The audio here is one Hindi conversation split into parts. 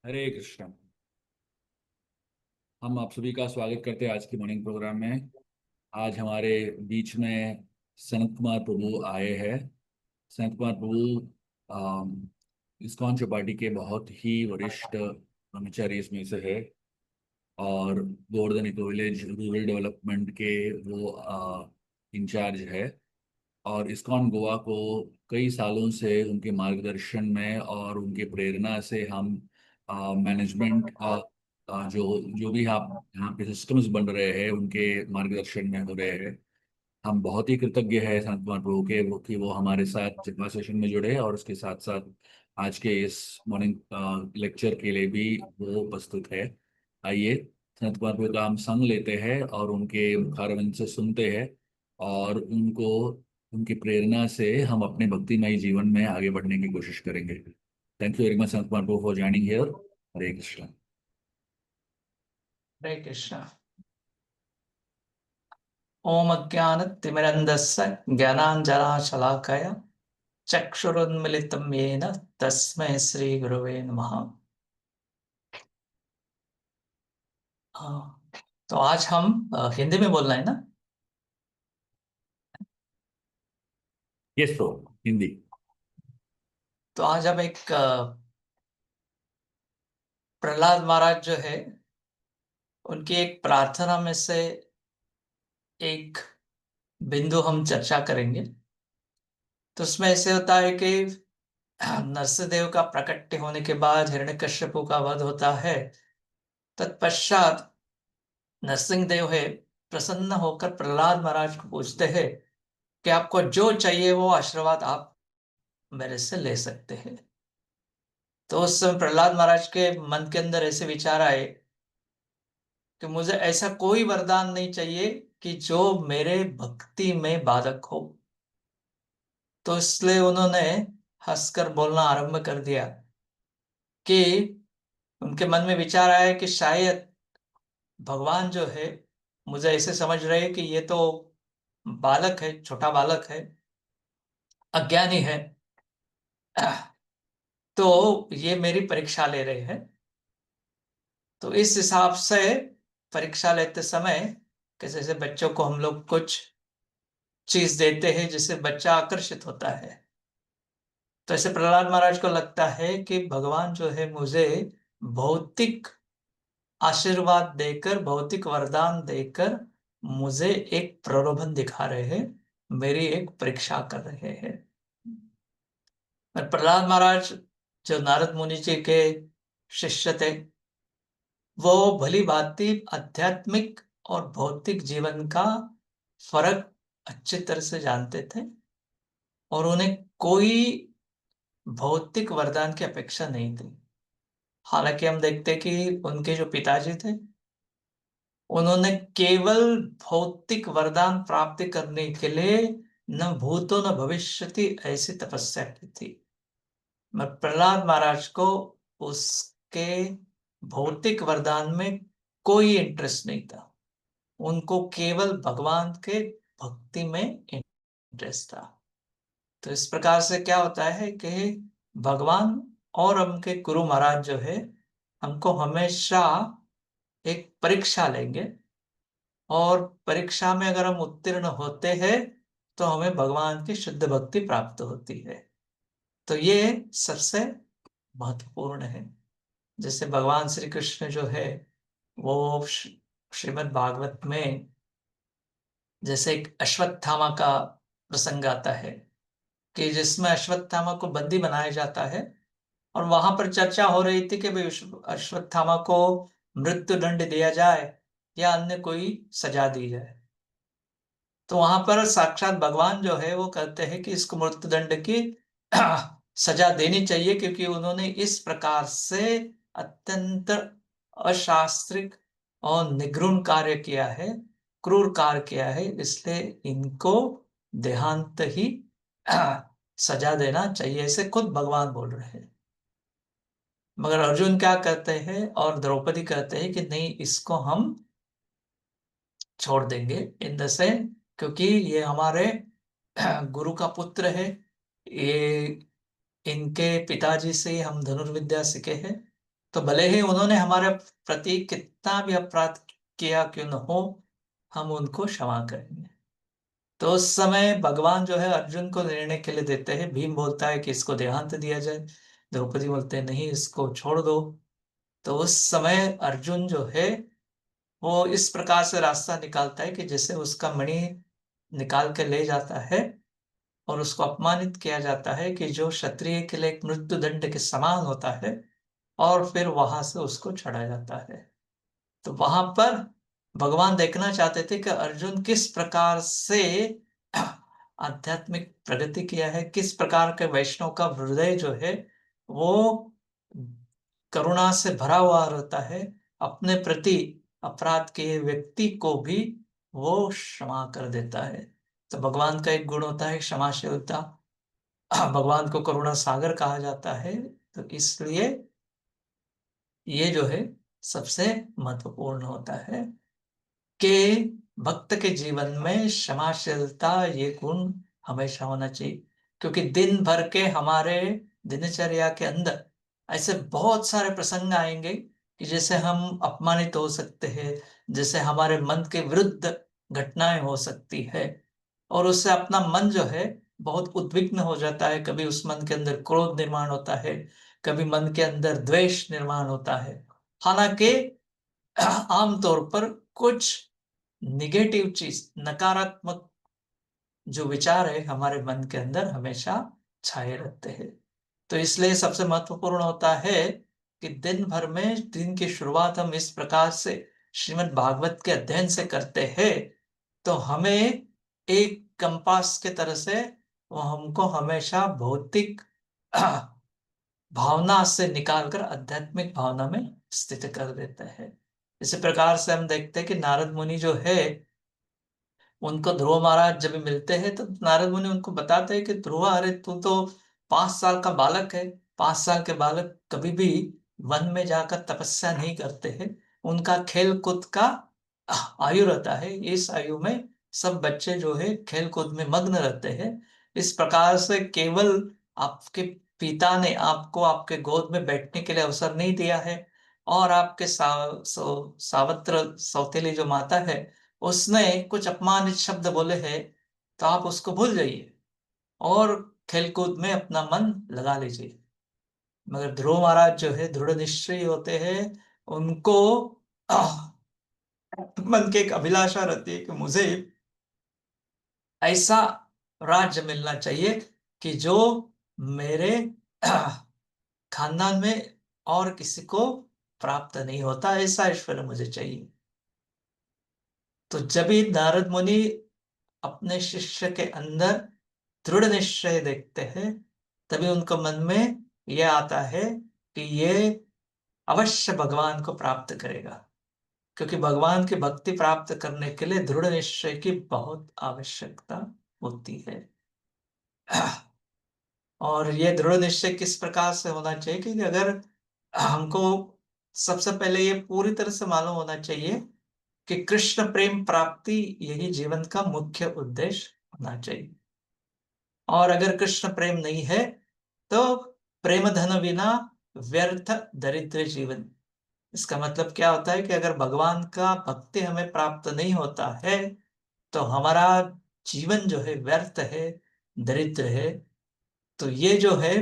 हरे कृष्ण। हम आप सभी का स्वागत करते हैं आज की मॉर्निंग प्रोग्राम में। आज हमारे बीच में सनत कुमार प्रभु आए हैं। सनत कुमार प्रभु इस्कॉन चौपाटी के बहुत ही वरिष्ठ ब्रह्मचारी इसमें से है। और Govardhan eco village rural development के वो इंचार्ज है। और इस्कॉन गोवा को कई सालों से उनके मार्गदर्शन में और उनके प्रेरणा से हम मैनेजमेंट जो जो भी आप यहाँ पे सिस्टम्स बन रहे हैं उनके मार्गदर्शन में हो रहे हैं। हम बहुत ही कृतज्ञ हैं संत कुमार प्रभु के वो हमारे साथ जितना सेशन में जुड़े और उसके साथ साथ आज के इस मॉर्निंग लेक्चर के लिए भी वो उपस्थित है। आइए संत कुमार प्रभु का हम संग लेते हैं और उनके मुखारविंद से सुनते हैं और उनको उनकी प्रेरणा से हम अपने भक्तिमय जीवन में आगे बढ़ने की कोशिश करेंगे। Thank you very much Sant Kumar Prabhu for joining here. हरे कृष्ण। हरे कृष्ण। ओम अज्ञानतिमिरन्धस्य ज्ञानाञ्जनशलाकया चक्षुरुन्मिलितं येन तस्मै श्रीगुरवे नमः। हाँ, तो आज हम हिंदी में बोलना है ना। Yes pro, Hindi. तो आज हम एक प्रहलाद महाराज जो है उनकी एक प्रार्थना में से एक बिंदु हम चर्चा करेंगे। तो उसमें ऐसे होता है कि नरसिंहदेव का प्रकट होने के बाद हिरण्यकश्यपु का वध होता है। तत्पश्चात नरसिंह देव है प्रसन्न होकर प्रहलाद महाराज को पूछते हैं कि आपको जो चाहिए वो आशीर्वाद आप मेरे से ले सकते हैं। तो उस समय प्रहलाद महाराज के मन के अंदर ऐसे विचार आए कि मुझे ऐसा कोई वरदान नहीं चाहिए कि जो मेरे भक्ति में बाधक हो। तो इसलिए उन्होंने हंसकर बोलना आरंभ कर दिया कि उनके मन में विचार आया कि शायद भगवान जो है मुझे ऐसे समझ रहे हैं कि ये तो बालक है, छोटा बालक है, अज्ञानी है। तो ये मेरी परीक्षा ले रहे हैं। तो इस हिसाब से परीक्षा लेते समय कि जैसे बच्चों को हम लोग कुछ चीज देते हैं जिससे बच्चा आकर्षित होता है, तो ऐसे प्रहलाद महाराज को लगता है कि भगवान जो है मुझे भौतिक आशीर्वाद देकर, भौतिक वरदान देकर मुझे एक प्रलोभन दिखा रहे हैं, मेरी एक परीक्षा कर रहे हैं। और प्रहलाद महाराज जो नारद मुनि जी के शिष्य थे, वो भली भांति आध्यात्मिक और भौतिक जीवन का फर्क अच्छी तरह से जानते थे और उन्हें कोई भौतिक वरदान की अपेक्षा नहीं थी। हालांकि हम देखते कि उनके जो पिताजी थे उन्होंने केवल भौतिक वरदान प्राप्त करने के लिए न भूतो न भविष्यति ऐसी तपस्या की थी। मगर प्रहलाद महाराज को उसके भौतिक वरदान में कोई इंटरेस्ट नहीं था। उनको केवल भगवान के भक्ति में इंटरेस्ट था। तो इस प्रकार से क्या होता है कि भगवान और उनके गुरु महाराज जो है हमको हमेशा एक परीक्षा लेंगे और परीक्षा में अगर हम उत्तीर्ण होते हैं तो हमें भगवान की शुद्ध भक्ति प्राप्त होती है। तो ये सबसे महत्वपूर्ण है। जैसे भगवान श्री कृष्ण जो है वो श्रीमद् भागवत में जैसे एक अश्वत्थामा का प्रसंग आता है कि जिसमें अश्वत्थामा को बंदी बनाया जाता है और वहां पर चर्चा हो रही थी कि भाई अश्वत्थामा को मृत्यु दंड दिया जाए या अन्य कोई सजा दी जाए। तो वहां पर साक्षात भगवान जो है वो कहते हैं कि इसको मृत्यु दंड की सजा देनी चाहिए क्योंकि उन्होंने इस प्रकार से अत्यंत अशास्त्रिक और निगृण कार्य किया है, क्रूर कार्य किया है, इसलिए इनको देहांत ही सजा देना चाहिए, ऐसे खुद भगवान बोल रहे हैं। मगर अर्जुन क्या कहते हैं और द्रौपदी कहते हैं कि नहीं, इसको हम छोड़ देंगे इन द सेंस क्योंकि ये हमारे गुरु का पुत्र है, ये इनके पिताजी से हम धनुर्विद्या सीखे हैं तो भले ही उन्होंने हमारे प्रति कितना भी अपराध किया क्यों न हो, हम उनको क्षमा करेंगे। तो उस समय भगवान जो है अर्जुन को निर्णय के लिए देते हैं। भीम बोलता है कि इसको देहांत दिया जाए, द्रौपदी बोलते हैं नहीं, इसको छोड़ दो। तो उस समय अर्जुन जो है वो इस प्रकार से रास्ता निकालता है कि जैसे उसका मणि निकाल के ले जाता है और उसको अपमानित किया जाता है कि जो क्षत्रिय के लिए एक मृत्यु दंड के समान होता है, और फिर वहां से उसको छड़ा जाता है। तो वहां पर भगवान देखना चाहते थे कि अर्जुन किस प्रकार से आध्यात्मिक प्रगति किया है, किस प्रकार के वैष्णव का हृदय जो है वो करुणा से भरा हुआ रहता है, अपने प्रति अपराध के व्यक्ति को भी वो क्षमा कर देता है। तो भगवान का एक गुण होता है क्षमाशीलता। भगवान को करुणा सागर कहा जाता है। तो इसलिए ये जो है सबसे महत्वपूर्ण होता है कि भक्त के जीवन में क्षमाशीलता ये गुण हमेशा होना चाहिए। क्योंकि दिन भर के हमारे दिनचर्या के अंदर ऐसे बहुत सारे प्रसंग आएंगे कि जैसे हम अपमानित हो सकते हैं, जैसे हमारे मन के विरुद्ध घटनाएं हो सकती है, और उससे अपना मन जो है बहुत उद्विग्न हो जाता है। कभी उस मन के अंदर क्रोध निर्माण होता है, कभी मन के अंदर द्वेष निर्माण होता है। हालांकि आमतौर पर कुछ निगेटिव चीज, नकारात्मक जो विचार है हमारे मन के अंदर हमेशा छाए रहते हैं। तो इसलिए सबसे महत्वपूर्ण होता है कि दिन भर में दिन की शुरुआत हम इस प्रकार से श्रीमद् भागवत के अध्ययन से करते हैं, तो हमें एक कंपास के तरह से वो हमको हमेशा भौतिक भावना से निकालकर आध्यात्मिक भावना में स्थित कर देता है। इसी प्रकार से हम देखते हैं कि नारद मुनि जो है उनको ध्रुव महाराज जब मिलते हैं तो नारद मुनि उनको बताते हैं कि ध्रुव, अरे तू तो 5 साल का बालक है। 5 साल के बालक कभी भी वन में जाकर तपस्या नहीं करते हैं। उनका खेल कूद का आयु रहता है। इस आयु में सब बच्चे जो है खेल कूद में मग्न रहते हैं। इस प्रकार से केवल आपके पिता ने आपको आपके गोद में बैठने के लिए अवसर नहीं दिया है, और आपके सावत्र सौतेली जो माता है उसने कुछ अपमानित शब्द बोले हैं, तो आप उसको भूल जाइए और खेलकूद में अपना मन लगा लीजिए। मगर ध्रुव महाराज जो है दृढ़ निश्चयी होते हैं। उनको आह, मन की एक अभिलाषा रहती है कि मुझे ऐसा राज्य मिलना चाहिए कि जो मेरे खानदान में और किसी को प्राप्त नहीं होता, ऐसा ऐश्वर्य मुझे चाहिए। तो जब ही नारद मुनि अपने शिष्य के अंदर दृढ़ निश्चय देखते हैं, तभी उनको मन में यह आता है कि ये अवश्य भगवान को प्राप्त करेगा। क्योंकि भगवान की भक्ति प्राप्त करने के लिए दृढ़ निश्चय की बहुत आवश्यकता होती है। और ये दृढ़ निश्चय किस प्रकार से होना चाहिए कि अगर हमको सबसे पहले ये पूरी तरह से मालूम होना चाहिए कि कृष्ण प्रेम प्राप्ति यही जीवन का मुख्य उद्देश्य होना चाहिए। और अगर कृष्ण प्रेम नहीं है तो प्रेम धन बिना व्यर्थ दरिद्र जीवन। इसका मतलब क्या होता है कि अगर भगवान का भक्ति हमें प्राप्त नहीं होता है तो हमारा जीवन जो है व्यर्थ है, दरिद्र है। तो ये जो है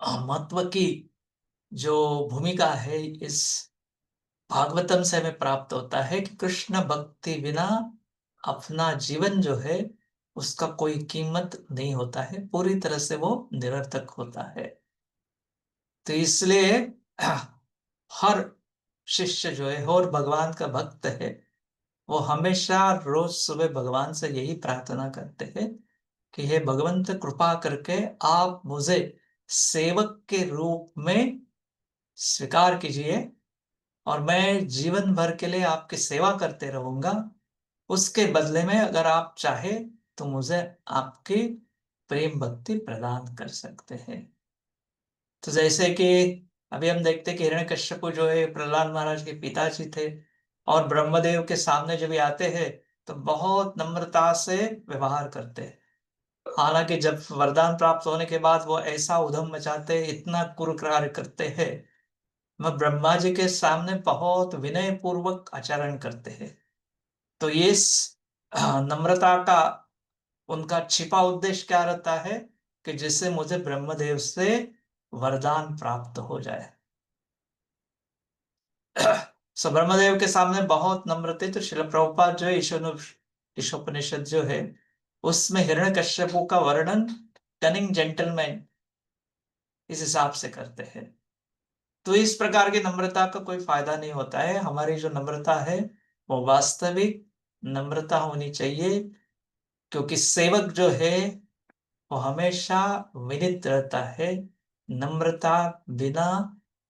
महत्व की जो भूमिका है इस भागवतम से हमें प्राप्त होता है कि कृष्ण भक्ति बिना अपना जीवन जो है उसका कोई कीमत नहीं होता है, पूरी तरह से वो निरर्थक होता है। तो इसलिए हर शिष्य जो है और भगवान का भक्त है वो हमेशा रोज सुबह भगवान से यही प्रार्थना करते हैं कि हे भगवंत, कृपा करके आप मुझे सेवक के रूप में स्वीकार कीजिए और मैं जीवन भर के लिए आपकी सेवा करते रहूंगा। उसके बदले में अगर आप चाहे तो मुझे आपकी प्रेम भक्ति प्रदान कर सकते हैं। तो जैसे कि अभी हम देखते हैं कि हिरण्यकश्यप जो है प्रहलाद महाराज के पिताजी थे, और ब्रह्मदेव के सामने जब ये आते हैं तो बहुत नम्रता से व्यवहार करते हैं। हालांकि जब वरदान प्राप्त होने के बाद वो ऐसा उधम मचाते हैं, इतना कुर्क कार्य करते हैं वह ब्रह्मा जी के सामने बहुत विनय पूर्वक आचरण करते हैं। तो ये नम्रता का उनका छिपा उद्देश्य क्या रहता है कि जिससे मुझे ब्रह्मदेव से वरदान प्राप्त हो जाए। सो ब्रह्मदेव के सामने बहुत नम्र थे। तो श्रील प्रभुपाद जो है ईशोपनिषद जो है उसमें हिरण्यकश्यपु का वर्णन कनिंग जेंटलमैन इस हिसाब से करते हैं। तो इस प्रकार की नम्रता का कोई फायदा नहीं होता है। हमारी जो नम्रता है वो वास्तविक नम्रता होनी चाहिए, क्योंकि सेवक जो है वो हमेशा विनित रहता है। नम्रता बिना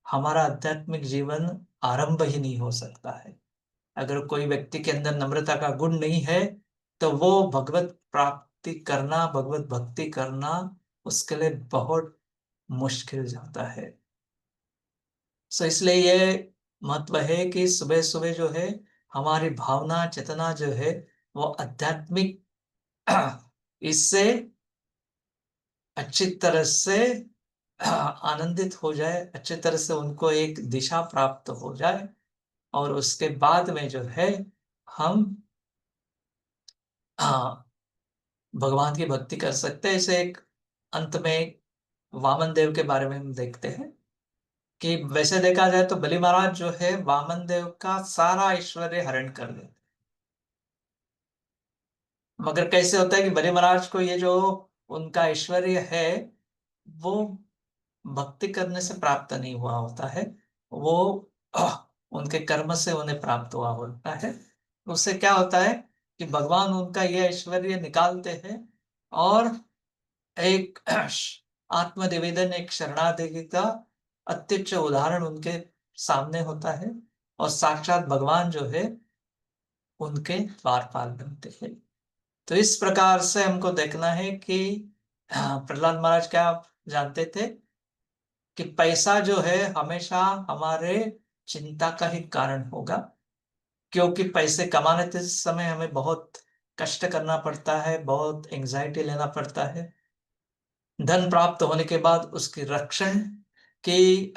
हमारा आध्यात्मिक जीवन आरंभ ही नहीं हो सकता है। अगर कोई व्यक्ति के अंदर नम्रता का गुण नहीं है तो वो भगवत प्राप्ति करना, भगवत भक्ति करना उसके लिए बहुत मुश्किल जाता है। सो इसलिए ये महत्व है कि सुबह सुबह जो है हमारी भावना चेतना जो है वो आध्यात्मिक इससे अच्छी तरह से आनंदित हो जाए, अच्छी तरह से उनको एक दिशा प्राप्त हो जाए। और उसके बाद में जो है हम भगवान की भक्ति कर सकते हैं। इसे एक अंत में वामन देव के बारे में हम देखते हैं कि वैसे देखा जाए तो बलि महाराज जो है वामन देव का सारा ऐश्वर्य हरण कर लेते। मगर कैसे होता है कि बलि महाराज को ये जो उनका ऐश्वर्य है वो भक्ति करने से प्राप्त नहीं हुआ होता है, वो उनके कर्म से उन्हें प्राप्त हुआ होता है। उससे क्या होता है कि भगवान उनका ये ऐश्वर्य निकालते हैं और एक आत्मनिवेदन, एक शरणागति का अत्युच्च उदाहरण उनके सामने होता है और साक्षात भगवान जो है उनके द्वारपाल बनते हैं। तो इस प्रकार से हमको देखना है कि प्रहलाद महाराज क्या जानते थे कि पैसा जो है हमेशा हमारे चिंता का ही कारण होगा, क्योंकि पैसे कमाने के समय हमें बहुत कष्ट करना पड़ता है, बहुत एंजाइटी लेना पड़ता है। धन प्राप्त होने के बाद उसकी रक्षण की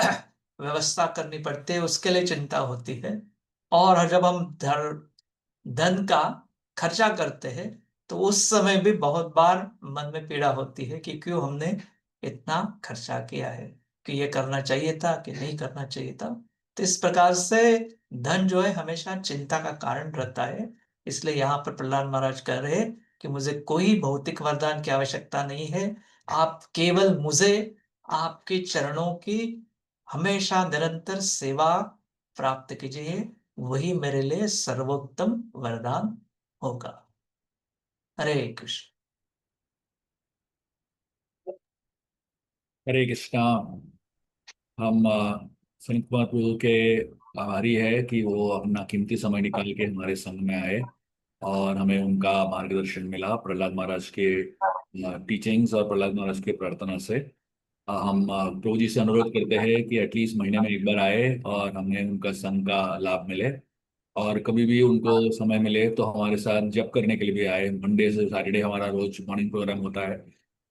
व्यवस्था करनी पड़ती है, उसके लिए चिंता होती है। और जब हम धन का खर्चा करते हैं तो उस समय भी बहुत बार मन में पीड़ा होती है कि क्यों हमने इतना खर्चा किया है, कि ये करना चाहिए था कि नहीं करना चाहिए था। तो इस प्रकार से धन जो है हमेशा चिंता का कारण रहता है। इसलिए यहाँ पर प्रहलाद महाराज कह रहे हैं कि मुझे कोई भौतिक वरदान की आवश्यकता नहीं है, आप केवल मुझे आपके चरणों की हमेशा निरंतर सेवा प्राप्त कीजिए, वही मेरे लिए सर्वोत्तम वरदान होगा। हरे कृष्ण। हरे कृष्णा। हम संत कुमार प्रभु के आभारी है कि वो अपना कीमती समय निकाल के हमारे संग में आए और हमें उनका मार्गदर्शन मिला प्रहलाद महाराज के टीचिंग्स और प्रहलाद महाराज के प्रार्थना से। हम प्रभु जी से अनुरोध करते हैं कि एटलीस्ट महीने में एक बार आए और हमें उनका संग का लाभ मिले। और कभी भी उनको समय मिले तो हमारे साथ जप करने के लिए भी आए। मंडे से सैटरडे हमारा रोज मॉर्निंग प्रोग्राम होता है।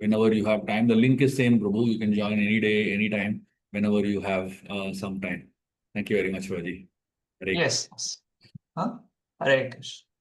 whenever you have time, the link is same, Prabhu, you can join any day, anytime, whenever you have some time. Thank you very much, Vaji. Hare yes. हाँ, हरे कृष्ण।